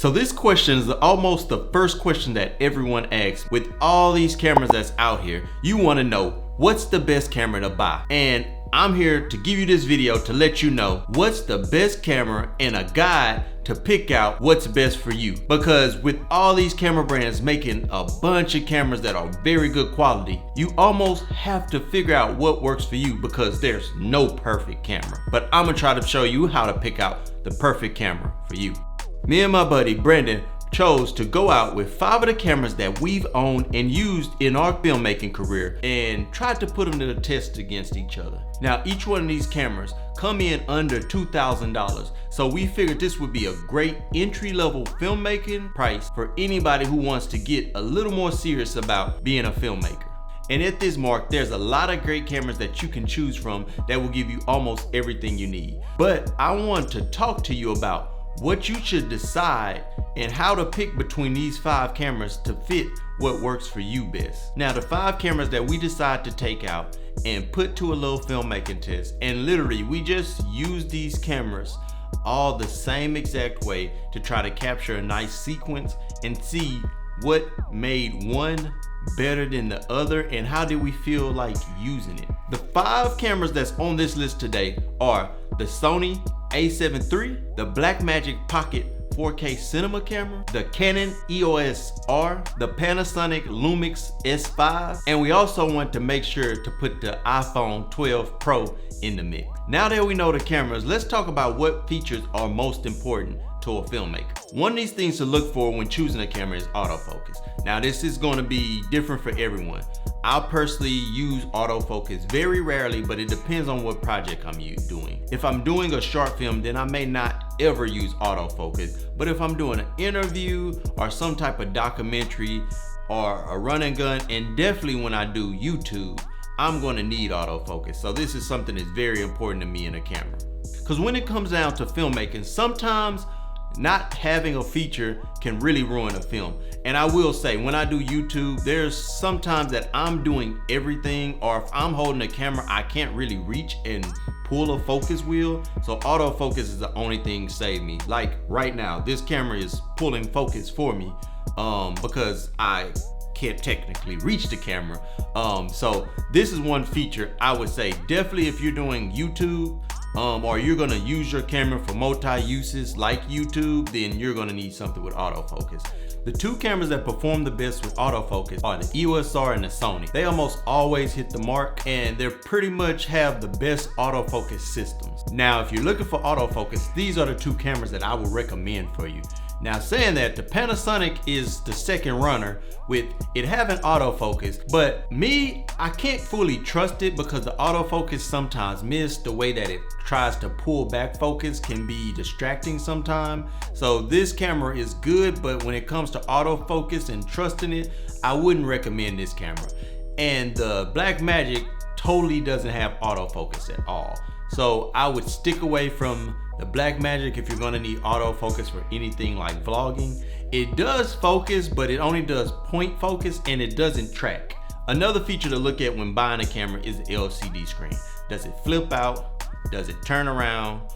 So this question is almost the first question that everyone asks. With all these cameras that's out here, you want to know what's the best camera to buy. And I'm here to give you this video to let you know what's the best camera and a guide to pick out what's best for you. Because with all these camera brands making a bunch of cameras that are very good quality, you almost have to figure out what works for you because there's no perfect camera. But I'm gonna try to show you how to pick out the perfect camera for you. Me and my buddy Brendan chose to go out with 5 of the cameras that we've owned and used in our filmmaking career and tried to put them to the test against each other. Now, each one of these cameras come in under $2,000. So we figured this would be a great entry-level filmmaking price for anybody who wants to get a little more serious about being a filmmaker. And at this mark, there's a lot of great cameras that you can choose from that will give you almost everything you need. But I want to talk to you about what you should decide and how to pick between these 5 cameras to fit what works for you best. Now, the 5 cameras that we decided to take out and put to a little filmmaking test, and literally we just used these cameras all the same exact way to try to capture a nice sequence and see what made one better than the other and how did we feel like using it. The 5 cameras that's on this list today are the Sony a7 III, the Blackmagic Pocket 4K cinema camera, the Canon EOS R, the Panasonic Lumix S5, and we also want to make sure to put the iPhone 12 Pro in the mix. Now that we know the cameras, let's talk about what features are most important to a filmmaker. One of these things to look for when choosing a camera is autofocus. Now, this is going to be different for everyone. I personally use autofocus very rarely, but it depends on what project I'm doing. If I'm doing a short film, then I may not ever use autofocus. But if I'm doing an interview or some type of documentary or a run and gun, and definitely when I do YouTube, I'm going to need autofocus. So this is something that's very important to me in a camera. Because when it comes down to filmmaking, sometimes not having a feature can really ruin a film. And I will say, when I do YouTube, there's sometimes that I'm doing everything, or if I'm holding a camera, I can't really reach and pull a focus wheel. So autofocus is the only thing save me. Like right now, this camera is pulling focus for me because I can't technically reach the camera. So this is one feature I would say, definitely if you're doing YouTube, or you're gonna use your camera for multi-uses like YouTube, then you're gonna need something with autofocus. The 2 cameras that perform the best with autofocus are the EOS R and the Sony. They almost always hit the mark, and they pretty much have the best autofocus systems. Now, if you're looking for autofocus, these are the 2 cameras that I would recommend for you. Now, saying that, the Panasonic is the second runner with it having autofocus, but me, I can't fully trust it because the autofocus sometimes miss. The way that it tries to pull back focus can be distracting sometimes. So this camera is good, but when it comes to autofocus and trusting it, I wouldn't recommend this camera. And the Blackmagic totally doesn't have autofocus at all. So I would stick away from the Blackmagic if you're gonna need autofocus for anything like vlogging. It does focus, but it only does point focus and it doesn't track. Another feature to look at when buying a camera is the LCD screen. Does it flip out? Does it turn around?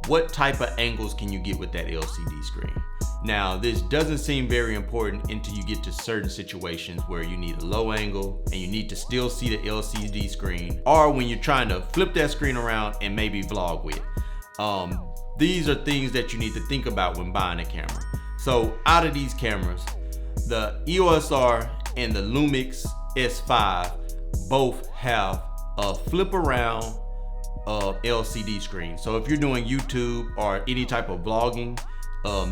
What type of angles can you get with that LCD screen? Now, this doesn't seem very important until you get to certain situations where you need a low angle and you need to still see the LCD screen, or when you're trying to flip that screen around and maybe vlog with. These are things that you need to think about when buying a camera. So out of these cameras, the EOS R and the Lumix S5 both have a flip around LCD screen. So if you're doing YouTube or any type of vlogging,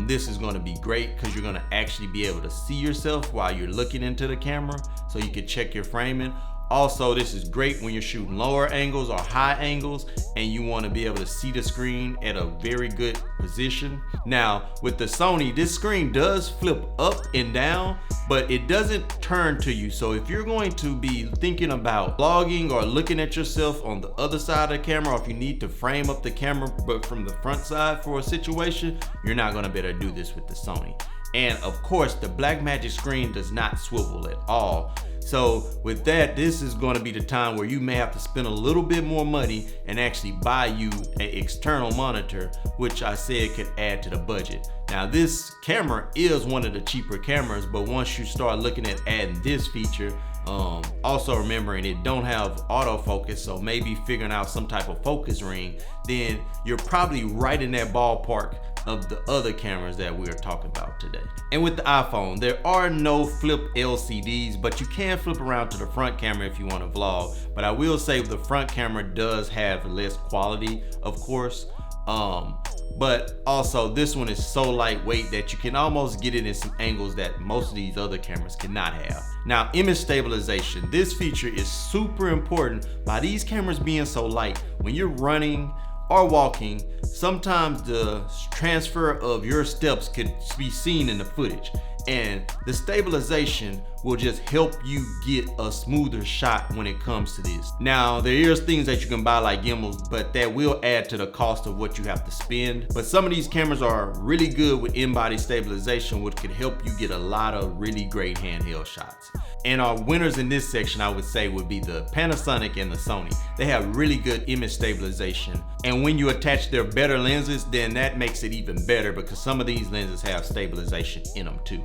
this is going to be great because you're going to actually be able to see yourself while you're looking into the camera, so you can check your framing. Also, this is great when you're shooting lower angles or high angles and you want to be able to see the screen at a very good position. Now, with the Sony, this screen does flip up and down, but it doesn't turn to you. So if you're going to be thinking about vlogging or looking at yourself on the other side of the camera, or if you need to frame up the camera but from the front side for a situation, you're not going to be able to do this with the Sony. And of course, the Blackmagic screen does not swivel at all. So with that, this is going to be the time where you may have to spend a little bit more money and actually buy you an external monitor, which I said could add to the budget. Now this camera is one of the cheaper cameras, but once you start looking at adding this feature, also remembering it don't have autofocus, so maybe figuring out some type of focus ring, then you're probably right in that ballpark of the other cameras that we're talking about today. And with the iPhone, there are no flip LCDs, but you can flip around to the front camera if you want to vlog. But I will say the front camera does have less quality, of course. But also this one is so lightweight that you can almost get it in some angles that most of these other cameras cannot have. Now, image stabilization. This feature is super important. By these cameras being so light, when you're running or walking, sometimes the transfer of your steps could be seen in the footage. And the stabilization will just help you get a smoother shot when it comes to this. Now, there is things that you can buy like gimbals, but that will add to the cost of what you have to spend. But some of these cameras are really good with in-body stabilization, which could help you get a lot of really great handheld shots. And our winners in this section, I would say, would be the Panasonic and the Sony. They have really good image stabilization. And when you attach their better lenses, then that makes it even better because some of these lenses have stabilization in them too.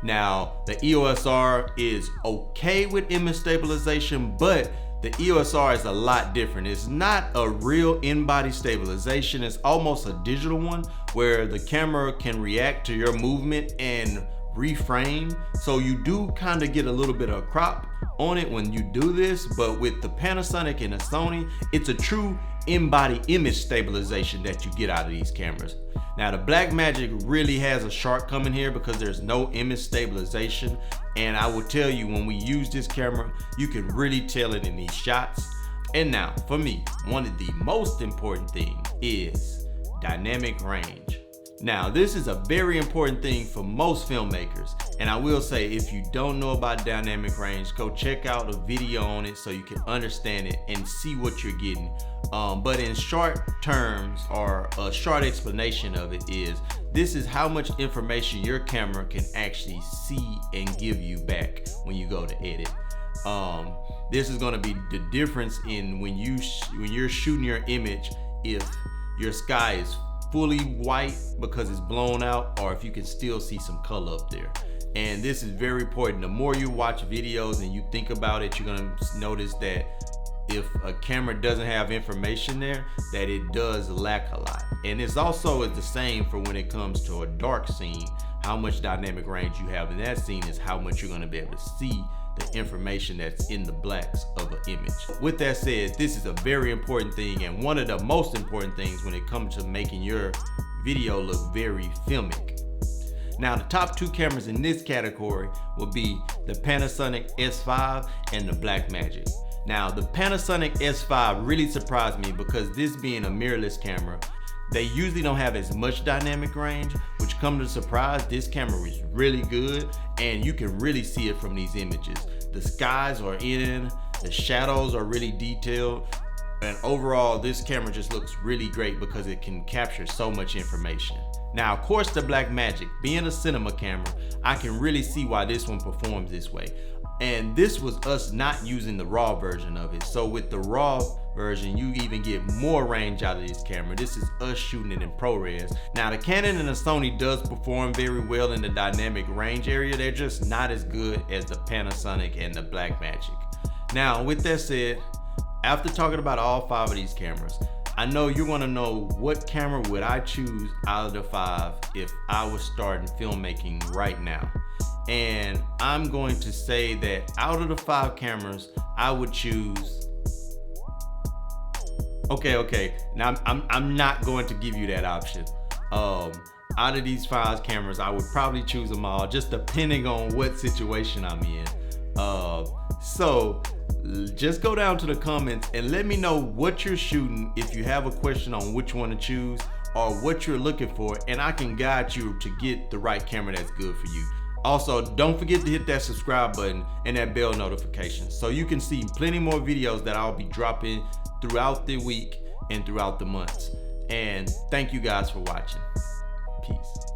Now, the EOS R is okay with image stabilization, but the EOS R is a lot different. It's not a real in-body stabilization. It's almost a digital one where the camera can react to your movement and reframe. So you do kind of get a little bit of crop on it when you do this, but with the Panasonic and the Sony, it's a true in-body image stabilization that you get out of these cameras. Now the Blackmagic really has a shortcoming here because there's no image stabilization, and I will tell you, when we use this camera, you can really tell it in these shots. And now for me, one of the most important things is dynamic range. Now, this is a very important thing for most filmmakers, and I will say, if you don't know about dynamic range, go check out a video on it so you can understand it and see what you're getting. But in short terms, or a short explanation of it is, this is how much information your camera can actually see and give you back when you go to edit. This is going to be the difference in when you're shooting your image, if your sky is fully white because it's blown out, or if you can still see some color up there. And this is very important. The more you watch videos and you think about it, you're gonna notice that if a camera doesn't have information there, that it does lack a lot. And it's also the same for when it comes to a dark scene. How much dynamic range you have in that scene is how much you're gonna be able to see the information that's in the blacks of an image. With that said, this is a very important thing, and one of the most important things when it comes to making your video look very filmic. Now, the top two cameras in this category will be the Panasonic S5 and the Blackmagic. Now, the Panasonic S5 really surprised me because this being a mirrorless camera, they usually don't have as much dynamic range, which come to surprise, this camera is really good and you can really see it from these images. The skies are in, the shadows are really detailed, and overall this camera just looks really great because it can capture so much information. Now, of course, the Blackmagic, being a cinema camera, I can really see why this one performs this way. And this was us not using the raw version of it. So with the raw version, you even get more range out of this camera. This is us shooting it in ProRes. Now, the Canon and the Sony does perform very well in the dynamic range area. They're just not as good as the Panasonic and the Blackmagic. Now, with that said, after talking about all 5 of these cameras, I know you want to know what camera would I choose out of the 5 if I was starting filmmaking right now. And I'm going to say that out of the 5 cameras, I would choose. Okay. Now I'm not going to give you that option. Out of these 5 cameras, I would probably choose them all, just depending on what situation I'm in. So just go down to the comments and let me know what you're shooting, if you have a question on which one to choose or what you're looking for, and I can guide you to get the right camera that's good for you. Also, don't forget to hit that subscribe button and that bell notification so you can see plenty more videos that I'll be dropping throughout the week and throughout the months. And thank you guys for watching. Peace.